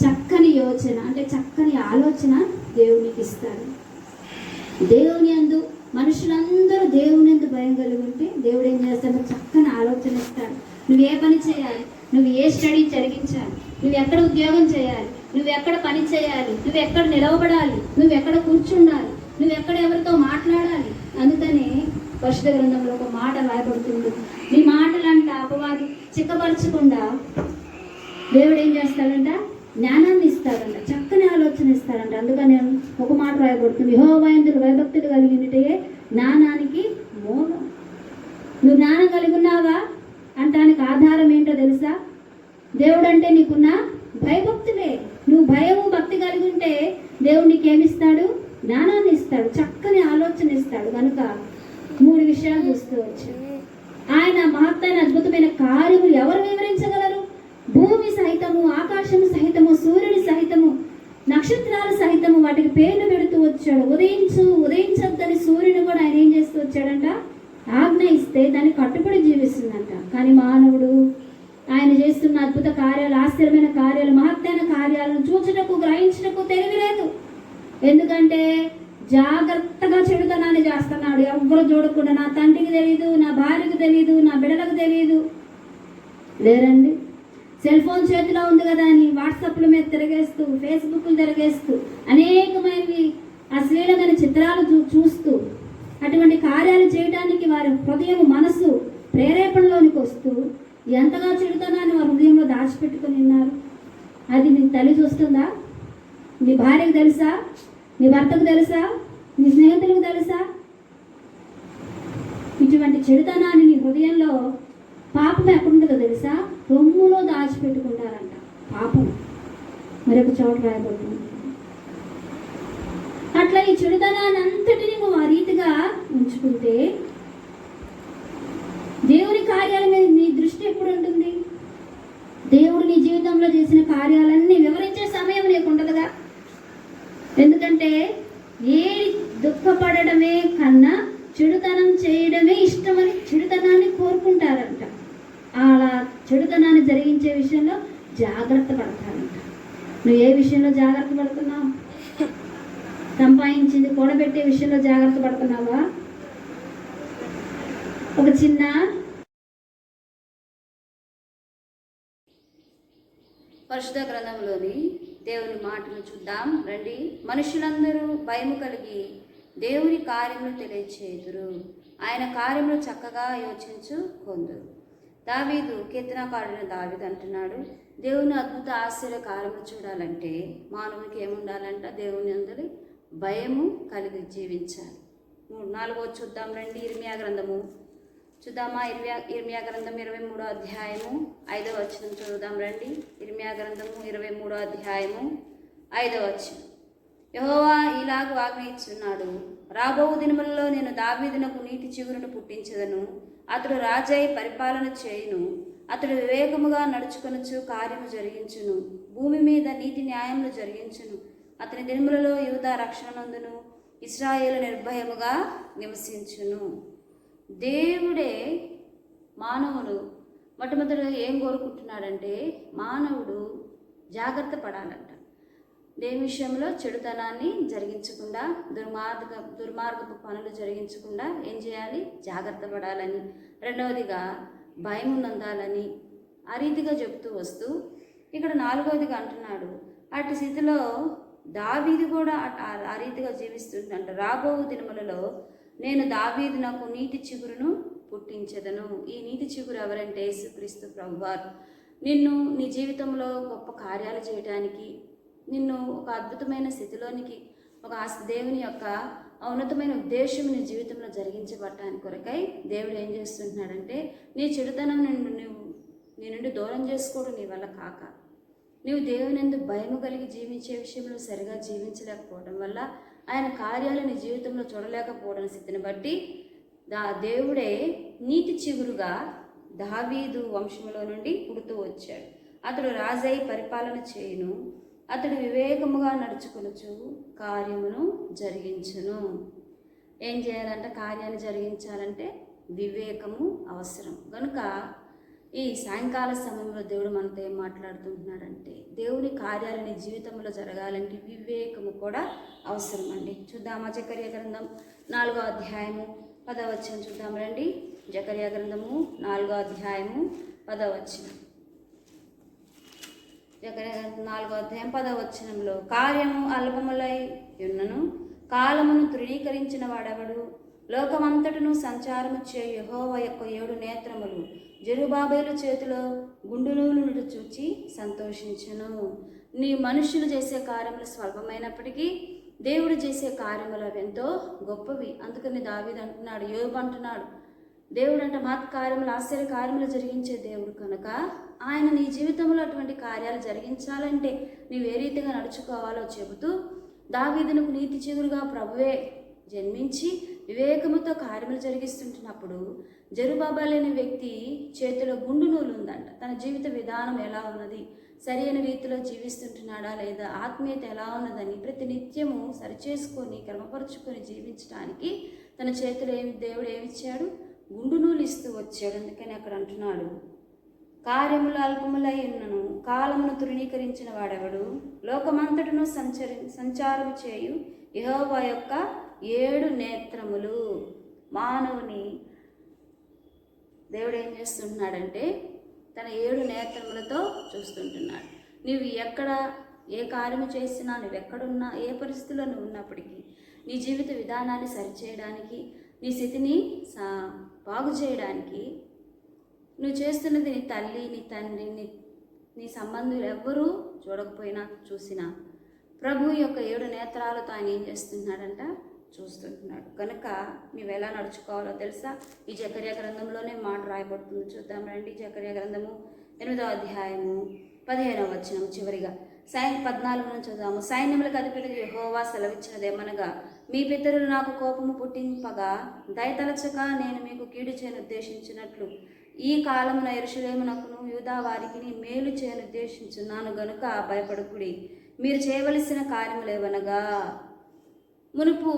Speaker 1: చక్కని యోచన అంటే చక్కని ఆలోచన దేవునికి ఇస్తాడు. దేవుని యందు మనుషులందరూ దేవుని యందు భయం కలిగి ఉంటే దేవుడు ఏం చేస్తాడు? చక్కని ఆలోచన ఇస్తాడు. నువ్వు ఏ పని చేయాలి, నువ్వు ఏ స్టడీ జరిగించాలి, నువ్వు ఎక్కడ ఉద్యోగం చేయాలి, నువ్వు ఎక్కడ పని చేయాలి, నువ్వు ఎక్కడ నిలవబడాలి, నువ్వు ఎక్కడ కూర్చుండాలి, నువ్వు ఎక్కడ ఎవరితో మాట్లాడాలి. అందుకనే పరిశుద్ధ గ్రంథంలో ఒక మాట రాయబడుతుంది, నీ మాటలంట అపవాది చిక్కపరచకుండా దేవుడు ఏం చేస్తాడంట? జ్ఞానాన్ని ఇస్తాడంట, చక్కని ఆలోచన ఇస్తాడంట. అందుకని ఒక మాట రాయబడుతుంది, యెహోవా యందు భయభక్తులు కలిగినట్టే జ్ఞానానికి మూలం. నువ్వు జ్ఞానం కలిగి ఉన్నావా అంటానికి ఆధారం ఏంటో తెలుసా? దేవుడు అంటే నీకున్న భయభక్తులే. నువ్వు భయము భక్తి కలిగి ఉంటే దేవుడు నీకేమిస్తాడు? జ్ఞానాన్ని ఇస్తాడు, చక్కని ఆలోచన ఇస్తాడు. కనుక 3 విషయాలు చూస్తూ వచ్చాడు. ఆయన మహత్తైన అద్భుతమైన కార్యములు ఎవరు వివరించగలరు? భూమి సహితము, ఆకాశము సహితము, సూర్యుని సహితము, నక్షత్రాలు సహితము వాటికి పేర్లు పెడుతూ వచ్చాడు. ఉదయించొద్దని సూర్యుని కూడా ఆయన ఏం చేస్తూ వచ్చాడంట? ఆజ్ఞ ఇస్తే దాన్ని కట్టుబడి జీవిస్తుందంట. కానీ మానవుడు ఆయన చేస్తున్న అద్భుత కార్యాలు, ఆశ్చర్యమైన కార్యాలు, మహత్తైన కార్యాలను చూచుటకు గ్రహించుటకు తెలివి లేదు. ఎందుకంటే జాగ్రత్తగా చెడుతనాన్ని చేస్తున్నాడు. ఎవ్వరు చూడకుండా, నా తండ్రికి తెలియదు, నా భార్యకు తెలియదు, నా బిడ్డలకు తెలియదు లేరండి. సెల్ ఫోన్ చేతిలో ఉంది కదా అని వాట్సాప్ల మీద తిరగేస్తూ, ఫేస్బుక్లు తిరగేస్తూ, అనేకమైనవి అశ్లీలమైన చిత్రాలు చూస్తూ అటువంటి కార్యాలు చేయడానికి వారి హృదయం మనసు ప్రేరేపణలోనికి వస్తూ ఎంతగా చెడుతనాన్ని వారి హృదయంలో దాచిపెట్టుకొని ఉన్నారు. అది నీ తల్లి చూస్తుందా? నీ భార్యకు తెలుసా? నీ భర్తకు తెలుసా? నీ స్నేహితులకు తెలుసా? ఇటువంటి చెడుతనాన్ని నీ హృదయంలో పాపం ఎక్కడుంటుందో తెలుసా? రొమ్ములో దాచిపెట్టుకుంటారంట పాపం. మరొక చోట రాయబడుతుంది. అట్లా ఈ చెడుతనాన్ని అంతటిని నువ్వు ఆ రీతిగా ఉంచుకుంటే దేవుని కార్యాల మీద నీ దృష్టి ఎప్పుడు ఉంటుంది? దేవుడు నీ జీవితంలో చేసిన కార్యాలన్నీ వివరించే సమయం నీకు ఉండదుగా. ఎందుకంటే దుఃఖపడమే కన్నా చెడుతనం చేయడమే ఇష్టమని చెడుతనాన్ని కోరుకుంటారంట. అలా చెడుతనాన్ని జరిగించే విషయంలో జాగ్రత్త పడతారంట. నువ్వు ఏ విషయంలో జాగ్రత్త పడుతున్నావు? సంపాదించింది కూడబెట్టే విషయంలో జాగ్రత్త పడుతున్నావా? ఒక చిన్న పరిశుద్ధ గ్రంథంలోని దేవుని మాటలు చూద్దాం రండి. మనుషులందరూ భయము కలిగి దేవుని కార్యములు తెలియచేయుదురు, ఆయన కార్యములు చక్కగా యోచించు కొందరు. దావీదు కీర్తనకారుడైన దావీదు అంటున్నాడు, దేవుని అద్భుత ఆశ్చర్య కార్యములు చూడాలంటే మానవునికి ఏముండాలంట? దేవుని అందరి భయము కలిగి జీవించాలి. 4వ చూద్దాం రండి. ఇర్మియా గ్రంథము చూద్దామా? ఇర్మియా గ్రంథం 23వ అధ్యాయము 5వ వచనం చదువుదాం రండి. ఇర్మియా గ్రంథము 23వ అధ్యాయము 5వ వచనం. యెహోవా ఇలాగ ఆజ్ఞయించున్నాడు, రాబో దినములలో నేను దావీదునకు నీటి చిగురును పుట్టించదను, అతడు రాజై పరిపాలన చేయును, అతడు వివేకముగా నడుచుకొనుచు కార్యము జరిగించును, భూమి మీద నీతి న్యాయములు జరిగించును, అతని దినములలో యూదా రక్షణ నందును, ఇశ్రాయేలు నిర్భయముగా నివసించును. దేవుడే మానవుడు మొట్టమొదటిగా ఏం కోరుకుంటున్నాడంటే మానవుడు జాగ్రత్త పడాలంట. దేని విషయంలో? చెడుతనాన్ని జరిగించకుండా, దుర్మార్గపు పనులు జరిగించకుండా ఏం చేయాలి? జాగ్రత్త పడాలని. రెండవదిగా భయం నందాలని ఆ రీతిగా చెప్తూ వస్తూ ఇక్కడ 4వదిగా అంటున్నాడు, అటు స్థితిలో దావీదు కూడా ఆ రీతిగా జీవిస్తుందంట. రాబో దినములలో నేను దావీదునకు నీటి చిగురును పుట్టించెదను. ఈ నీటి చిగురు ఎవరంటే యేసుక్రీస్తు ప్రభువారు. నిన్ను నీ జీవితంలో గొప్ప కార్యాలు చేయడానికి, నిన్ను ఒక అద్భుతమైన స్థితిలోనికి, ఒక దేవుని యొక్క ఉన్నతమైన ఉద్దేశం నీ జీవితంలో జరిగించబడటానికి కొరకై దేవుడు ఏం చేస్తుంటున్నాడంటే నీ చెడుతనం నీ నుండి దూరం చేసుకోవడం నీ వల్ల కాక, నీవు దేవుని యందు భయము కలిగి జీవించే విషయంలో సరిగా జీవించలేకపోవడం వల్ల ఆయన కార్యాలు నీ జీవితంలో చూడలేకపోవడం స్థితిని బట్టి దేవుడే నీటి చిగురుగా దావీదు వంశంలో నుండి పుడుతూ వచ్చాడు. అతడు రాజై పరిపాలన చేయును, అతడు వివేకముగా నడుచుకొనుచు కార్యమును జరిగించును. ఏం చేయాలంటే కార్యాన్ని జరిగించాలంటే వివేకము అవసరం. కనుక ఈ సాయంకాల సమయంలో దేవుడు మనతో ఏం మాట్లాడుతుంటున్నాడంటే దేవుని కార్యాలని జీవితంలో జరగాలంటే వివేకము కూడా అవసరం అండి. చూద్దామా? జకర్యా గ్రంథం 4వ అధ్యాయము 10వ వచనం చూద్దాం రండి. జకర్యా గ్రంథము 4వ అధ్యాయము 10వ వచనం. జకర్యా గ్రంథం 4వ అధ్యాయం 10వ వచనంలో, కార్యము అల్పములై ఉన్నను కాలమును తృణీకరించిన వాడెవడు? లోకమంతటను సంచారము చేయు యెహోవా యొక్క 7 నేత్రములు జెరుబాబేలు చేతిలో గుండునూలును చూచి సంతోషించును. నీ మనుషులు చేసే కార్యములు స్వల్పమైనప్పటికీ దేవుడు చేసే కార్యములు అవి ఎంతో గొప్పవి. అందుకని దావీదు అంటున్నాడు, యోబు అంటున్నాడు, దేవుడు అంటే మహత్కార్యములు ఆశ్చర్య కార్యములు జరిగించే దేవుడు కనుక ఆయన నీ జీవితంలో అటువంటి కార్యాలు జరిగించాలంటే నీవు ఏ రీతిగా నడుచుకోవాలో చెబుతూ దావీదునకు నీతి చిగురుగా ప్రభువే జన్మించి వివేకముతో కార్యములు జరిగిస్తుంటున్నప్పుడు జెరుబాబెలు అనే వ్యక్తి చేతిలో గుండు నూలు ఉందంట. తన జీవిత విధానం ఎలా ఉన్నది, సరైన రీతిలో జీవిస్తుంటున్నాడా లేదా, ఆత్మీయత ఎలా ఉన్నదని ప్రతి నిత్యము సరిచేసుకొని క్రమపరుచుకొని జీవించడానికి తన చేతిలో దేవుడు ఏమిచ్చాడు? గుండు నూలు ఇస్తూ వచ్చాడు. అందుకని అక్కడ అంటున్నాడు, కార్యములు అల్పములై ఉన్నను కాలమును తృణీకరించిన వాడెవడు? లోకమంతటను సంచారం చేయు యెహోవా యొక్క 7 నేత్రములు. మానవుని దేవుడు ఏం చేస్తుంటున్నాడంటే తన 7 నేత్రములతో చూస్తుంటున్నాడు. నువ్వు ఎక్కడ ఏ కార్యము చేసినా, నువ్వు ఎక్కడున్నా, ఏ పరిస్థితిలో నువ్వు ఉన్నప్పటికీ నీ జీవిత విధానాన్ని సరిచేయడానికి, నీ స్థితిని బాగు చేయడానికి
Speaker 2: నువ్వు చేస్తున్నది నీ తల్లి, నీ తండ్రి, నీ సంబంధులు ఎవ్వరూ చూడకపోయినా చూసినా ప్రభు యొక్క 7 నేత్రాలతో ఆయన ఏం చేస్తున్నాడంట, చూస్తుంటున్నాడు. కనుక నువ్వు ఎలా నడుచుకోవాలో తెలుసా? ఈ జకర్యా గ్రంథంలోనే మాట రాయబడుతుంది. చూద్దాం రండి. జకర్యా గ్రంథము 8వ అధ్యాయము 15వ వచనం చివరిగా 14 నుంచి చదువుదాము. సైన్యములకు అధిపతిగా యెహోవా సెలవిచ్చినదేమనగా, మీ పితరులు నాకు కోపము పుట్టింపగా దయతలచక నేను మీకు కీడు చేయను ఉద్దేశించినట్లు ఈ కాలమున యెరూషలేమునకును యూదా వారికి మేలు చేయను ఉద్దేశించున్నాను గనుక భయపడకుడి. మీరు చేయవలసిన కార్యములేవనగా, మునుపు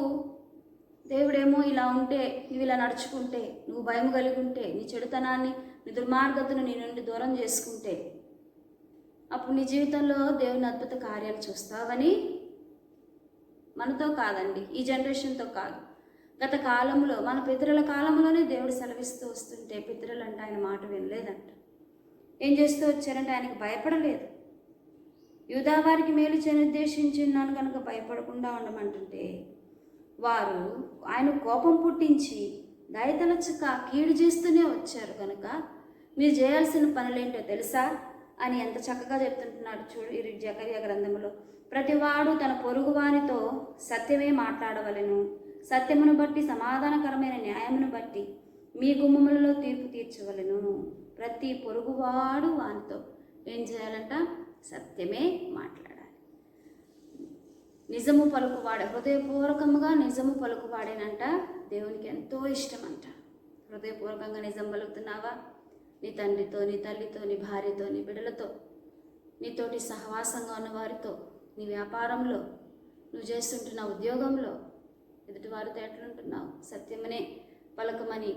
Speaker 2: దేవుడేమో ఇలా ఉంటే, నువ్వు ఇలా నడుచుకుంటే, నువ్వు భయం కలిగి ఉంటే, నీ చెడుతనాన్ని, నీ దుర్మార్గతను నీ నుండి దూరం చేసుకుంటే అప్పుడు నీ జీవితంలో దేవుని అద్భుత కార్యాలు చూస్తావని, మనతో కాదండి, ఈ జనరేషన్తో కాదు, గత కాలంలో మన పితరుల కాలంలోనే దేవుడు సెలవిస్తూ వస్తుంటే పితరులంటే ఆయన మాట వినలేదంట. ఏం చేస్తూ వచ్చారంటే ఆయనకు భయపడలేదు. యూదా వారికి మేలు చేయని ఉద్దేశించున్నాను కనుక భయపడకుండా ఉండమంటుంటే వారు ఆయన కోపం పుట్టించి దయతలచక కీడు చేస్తూనే వచ్చారు. కనుక మీరు చేయాల్సిన పనులేంటో తెలుసా అని ఎంత చక్కగా చెప్తుంటున్నాడు చూడు ఈ జకర్యా గ్రంథంలో. ప్రతివాడు తన పొరుగు వానితో సత్యమే మాట్లాడవలెను, సత్యమును బట్టి సమాధానకరమైన న్యాయమును బట్టి మీ గుమ్మములలో తీర్పు తీర్చవలెను. ప్రతి పొరుగువాడు వానితో ఏం చేయాలంట, సత్యమే మాట్లాడాలి. నిజము పలుకువాడే, హృదయపూర్వకంగా నిజము పలుకువాడేనంట దేవునికి ఎంతో ఇష్టమంట. హృదయపూర్వకంగా నిజం పలుకుతున్నావా? నీ తండ్రితో, నీ తల్లితో, నీ భార్యతో, నీ బిడ్డలతో, నీతోటి సహవాసంగా ఉన్న వారితో, నీ వ్యాపారంలో, నువ్వు చేస్తుంటున్న ఉద్యోగంలో ఎదుటివారితో ఎట్లుంటున్నావు? సత్యమనే పలకమని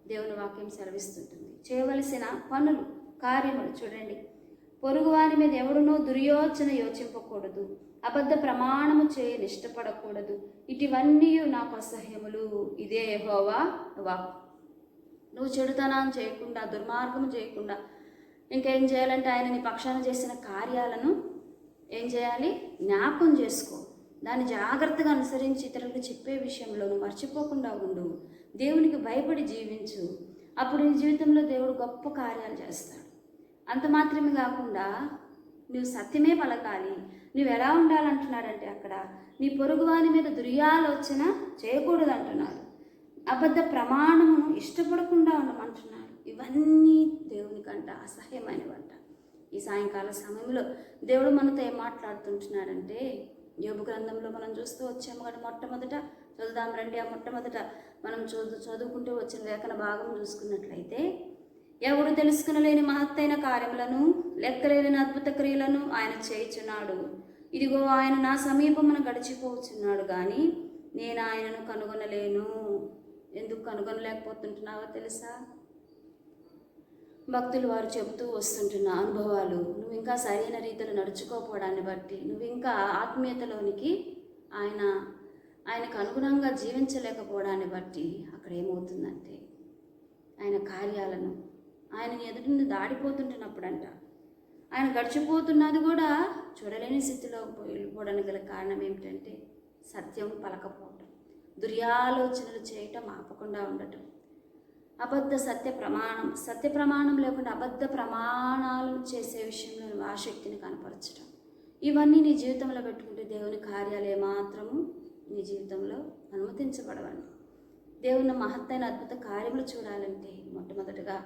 Speaker 2: దేవుని వాక్యం సెలవిస్తుంటుంది. చేయవలసిన పనులు, కార్యములు చూడండి. పొరుగువారి మీద ఎవడునో దుర్యోచన యోచింపకూడదు, అబద్ధ ప్రమాణము చేయని ఇష్టపడకూడదు, ఇటువన్నీ నాకు అసహ్యములు. ఇదే యెహోవా వాక్కు. నువ్వు చెడుతనం చేయకుండా, దుర్మార్గం చేయకుండా ఇంకేం చేయాలంటే ఆయన నీ పక్షాన చేసిన కార్యాలను ఏం చేయాలి, జ్ఞాపకం చేసుకో. దాన్ని జాగ్రత్తగా అనుసరించి ఇతరులకు చెప్పే విషయంలో నువ్వు మర్చిపోకుండా ఉండు. దేవునికి భయపడి జీవించు. అప్పుడు నీ జీవితంలో దేవుడు గొప్ప కార్యాలు చేస్తాడు. అంత మాత్రమే కాకుండా నువ్వు సత్యమే పలకాలి. నువ్వు ఎలా ఉండాలంటున్నాడంటే అక్కడ నీ పొరుగువాని మీద దుర్యాలోచన చేయకూడదు అంటున్నాడు. అబద్ధ ప్రమాణమును ఇష్టపడకుండా ఉండమంటున్నాడు. ఇవన్నీ దేవునికంట అసహ్యమైనవంట. ఈ సాయంకాల సమయంలో దేవుడు మనతో ఏం మాట్లాడుతుంటున్నాడంటే, యోబు గ్రంథంలో మనం చూస్తూ వచ్చాము కానీ మొట్టమొదట చదువుదాం రండి. ఆ మొట్టమొదట మనం చదువుకుంటూ వచ్చిన లేఖన భాగం చూసుకున్నట్లయితే, ఎవడు తెలుసుకునలేని మహత్తైన కార్యములను, లెక్కలేని అద్భుత క్రియలను ఆయన చేయుచున్నాడు. ఇదిగో ఆయన నా సమీపమున గడిచిపోచున్నాడు కానీ నేను ఆయనను కనుగొనలేను. ఎందుకు కనుగొనలేకపోతుంటున్నావో తెలుసా? భక్తులు వారు చెబుతూ వస్తుంటున్న అనుభవాలు, నువ్వు ఇంకా సరైన రీతిలో నడుచుకోకపోవడాన్ని బట్టి, నువ్వు ఇంకా ఆత్మీయతలోనికి ఆయనకు అనుగుణంగా జీవించలేకపోవడాన్ని బట్టి అక్కడ ఏమవుతుందంటే ఆయన కార్యాలను, ఆయన ఎదుటి నుండి దాడిపోతుంటున్నప్పుడంట, ఆయన గడిచిపోతున్నది కూడా చూడలేని స్థితిలో వెళ్ళిపోవడానికి గల కారణం ఏమిటంటే సత్యం పలకపోవటం, దుర్యాలోచనలు చేయటం ఆపకుండా ఉండటం, సత్య ప్రమాణం లేకుండా అబద్ధ ప్రమాణాలు చేసే విషయంలో నువ్వు ఆసక్తిని కనపరచడం. ఇవన్నీ నీ జీవితంలో పెట్టుకుంటే దేవుని కార్యాలు ఏమాత్రము నీ జీవితంలో అనుమతించబడవండి. దేవుని మహత్తైన అద్భుత కార్యములు చూడాలంటే మొట్టమొదటిగా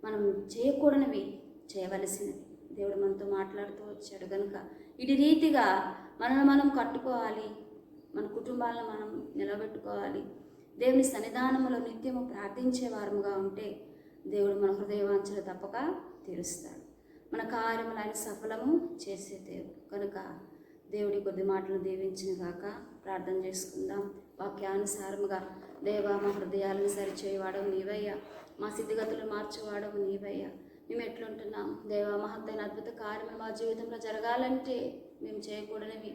Speaker 2: మనం చేయకూడనివి చేయవలసినవి దేవుడు మనతో మాట్లాడుతూ వచ్చాడు. కనుక ఇటు రీతిగా మనల్ని మనం కట్టుకోవాలి, మన కుటుంబాలను మనం నిలబెట్టుకోవాలి. దేవుని సన్నిధానములో నిత్యము ప్రార్థించే వారముగా ఉంటే దేవుడు మన హృదయవాంఛలు తప్పక తీరుస్తాడు. మన కార్యములు ఆయన సఫలము చేసే దేవుడు. కనుక దేవుడి కొద్ది మాటలు దీవించిన గాక. ప్రార్థన చేసుకుందాం. వాక్యానుసారముగా దేవా, మా హృదయాలను సరిచేయవాడవు నీవయ్యా, మా స్థితిగతులు మార్చేవాడవు నీవయ్యా. మేము ఎట్లుంటున్నాం దేవా? మహత్తైన అద్భుత కార్యములు మా జీవితంలో జరగాలంటే మేము చేయకూడనివి,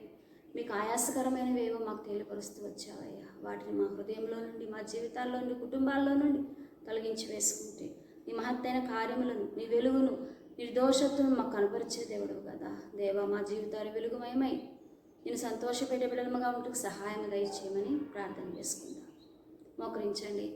Speaker 2: మీకు ఆయాసకరమైనవి ఏవో మాకు తెలియపరుస్తూ వచ్చావయ్యా. వాటిని మా హృదయంలో నుండి, మా జీవితాల్లో నుండి, కుటుంబాల్లో నుండి తొలగించి వేసుకుంటే నీ మహత్తైన కార్యములను, నీ వెలుగును, నిర్దోషత్వం మాకు కనపరిచే దేవుడు కదా దేవా. మా జీవితాలు వెలుగుమయమై నేను సంతోషపెట్టే బిడ్డలుగా ఉంటూ సహాయం దయచేయమని ప్రార్థన చేసుకుంటాం. మోకరించండి.